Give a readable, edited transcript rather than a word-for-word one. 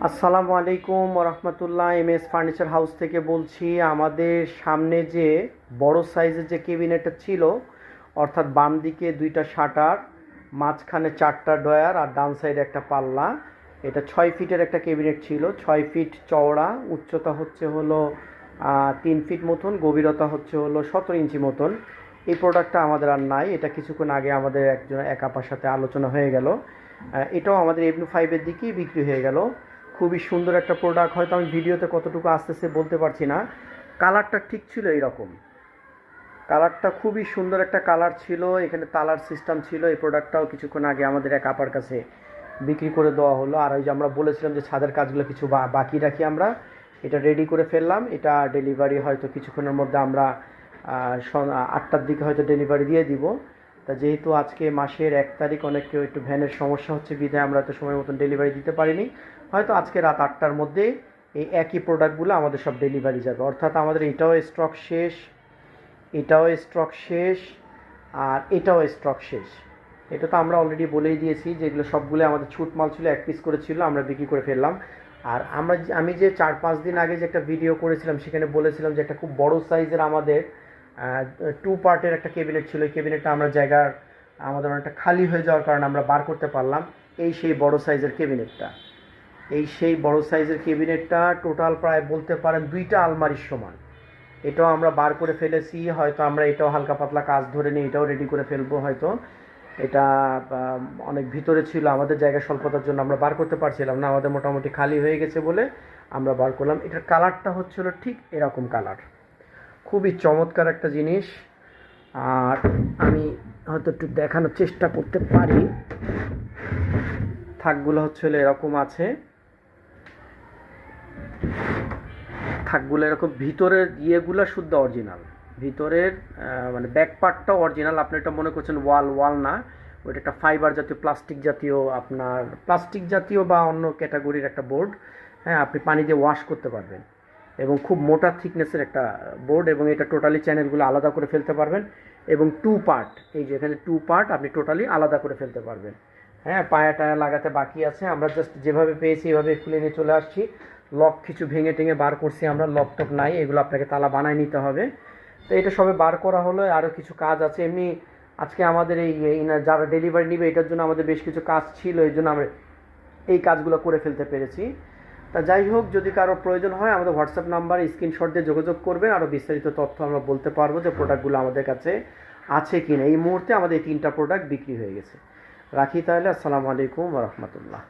আসসালামু আলাইকুম রহমতুল্লাহ। MS furniture house থেকে বলছি। আমাদের সামনে যে বড় সাইজের যে কেবিনেটটা ছিল, অর্থাৎ বাম দিকে দুইটা শাটার, মাঝখানে চারটা ডয়ার আর ডান সাইডে একটা পাল্লা, এটা 6 ফিটের একটা কেবিনেট ছিল। 6 ফিট চওড়া, উচ্চতা হচ্ছে হলো 3 ফিট মতন, গভীরতা হচ্ছে হলো 17 ইঞ্চি মতন। এই প্রোডাক্টটা আমাদের আর নাই। এটা কিছুক্ষণ আগে আমাদের এক আপার সাথে আলোচনা হয়ে গেল। এটাও আমাদের এভনিউ 5-এর দিকেই বিক্রি হয়ে গেল। খুবই সুন্দর একটা প্রোডাক্ট। হয়তো আমি ভিডিওতে কতটুকু আসতেছে বলতে পারছি না। কালারটা ঠিক ছিল এইরকম, কালারটা খুবই সুন্দর একটা কালার ছিল। এখানে তালার সিস্টেম ছিল। এই প্রোডাক্টটাও কিছুক্ষণ আগে আমাদের এক আপার কাছে বিক্রি করে দেওয়া হলো। আর ওই যে আমরা বলেছিলাম যে ছাদের কাজগুলো কিছু বাকি রাখি, আমরা এটা রেডি করে ফেললাম। এটা ডেলিভারি হয়তো কিছুক্ষণের মধ্যে আমরা 8টার দিকে হয়তো ডেলিভারি দিয়ে দিব। তা যেহেতু আজকে মাসের 1 তারিখ, অনেক কেউ একটু ভ্যানের সমস্যা হচ্ছে বিধায় আমরা তো সময় মতন ডেলিভারি দিতে পারিনি। হয়তো আজকে রাত 8টার মধ্যে এই একই প্রোডাক্টগুলো আমাদের সব ডেলিভারি যাবে। অর্থাৎ আমাদের এটাও স্টক শেষ, এটাও স্টক শেষ, আর এটাও স্টক শেষ। এটা তো আমরা অলরেডি বলেই দিয়েছি যে এগুলো সবগুলো আমাদের ছুট মাল ছিল, 1 পিস করে ছিল, আমরা বিক্রি করে ফেললাম। আর আমি যে 4-5 দিন আগে যে একটা ভিডিও করেছিলাম, সেখানে বলেছিলাম যে একটা খুব বড় সাইজের আমাদের 2 পার্টের একটা ক্যাবিনেট ছিল। এই ক্যাবিনেটটা আমাদের অনেকটা খালি হয়ে যাওয়ার কারণে আমরা বার করতে পারলাম। এই সেই বড় সাইজের ক্যাবিনেটটা টোটাল প্রায় বলতে পারেন 2টা আলমারির সমান। এটাও আমরা বার করে ফেলেছি। হয়তো আমরা এটাও হালকা পাতলা কাজ ধরে নিয়ে এটাও রেডি করে ফেলবো হয়তো। এটা অনেক ভিতরে ছিল, আমাদের জায়গা স্বল্পতার জন্য আমরা বার করতে পারছিলাম না। আমাদের মোটামুটি খালি হয়ে গেছে বলে আমরা বার করলাম। এটার কালারটা হচ্ছিল ঠিক এরকম কালার, খুবই চমৎকার একটা জিনিস। আর আমি হয়তো একটু দেখানোর চেষ্টা করতে পারি। থাকগুলো হচ্ছিল এরকম আছে, থাকগুলো এরকম। ভিতরের ইয়েগুলো শুদ্ধ অরিজিনাল, ভিতরের মানে ব্যাক পার্টটা অরিজিনাল। আপনি এটা মনে করছেন ওয়াল না, ওইটা একটা ফাইবার জাতীয়, প্লাস্টিক জাতীয় বা অন্য ক্যাটাগরির একটা বোর্ড। হ্যাঁ, আপনি পানি দিয়ে ওয়াশ করতে পারবেন এবং খুব মোটা থিকনেসের একটা বোর্ড। এবং এটা টোটালি চ্যানেলগুলো আলাদা করে ফেলতে পারবেন। এবং 2 পার্ট, এই যে এখানে 2 পার্ট আপনি টোটালি আলাদা করে ফেলতে পারবেন। হ্যাঁ, পায়া টায়া লাগাতে বাকি আছে। আমরা জাস্ট যেভাবে পেয়েছি এভাবে খুলে নিয়ে চলে আসছি। লক কিছু ভেঙে টেঙে বার করছি আমরা, লক টক নাই, এগুলো আপনাকে তালা বানায় নিতে হবে। তো এটা সবে বার করা হলো, আরও কিছু কাজ আছে। এমনি আজকে আমাদের যারা ডেলিভারি নেবে এটার জন্য আমাদের বেশ কিছু কাজ ছিল, এই জন্য আমরা এই কাজগুলো করে ফেলতে পেরেছি। তা যাই হোক, যদি কারো প্রয়োজন হয় আমাদের হোয়াটসঅ্যাপ নাম্বারে স্ক্রিনশট দিয়ে যোগাযোগ করবেন। আরও বিস্তারিত তথ্য আমরা বলতে পারবো যে প্রোডাক্টগুলো আমাদের কাছে আছে কি না। এই মুহূর্তে আমাদের এই 3টা প্রোডাক্ট বিক্রি হয়ে গেছে। রাখি তাহলে। আসসালামু আলাইকুম রহমতুল্লাহ।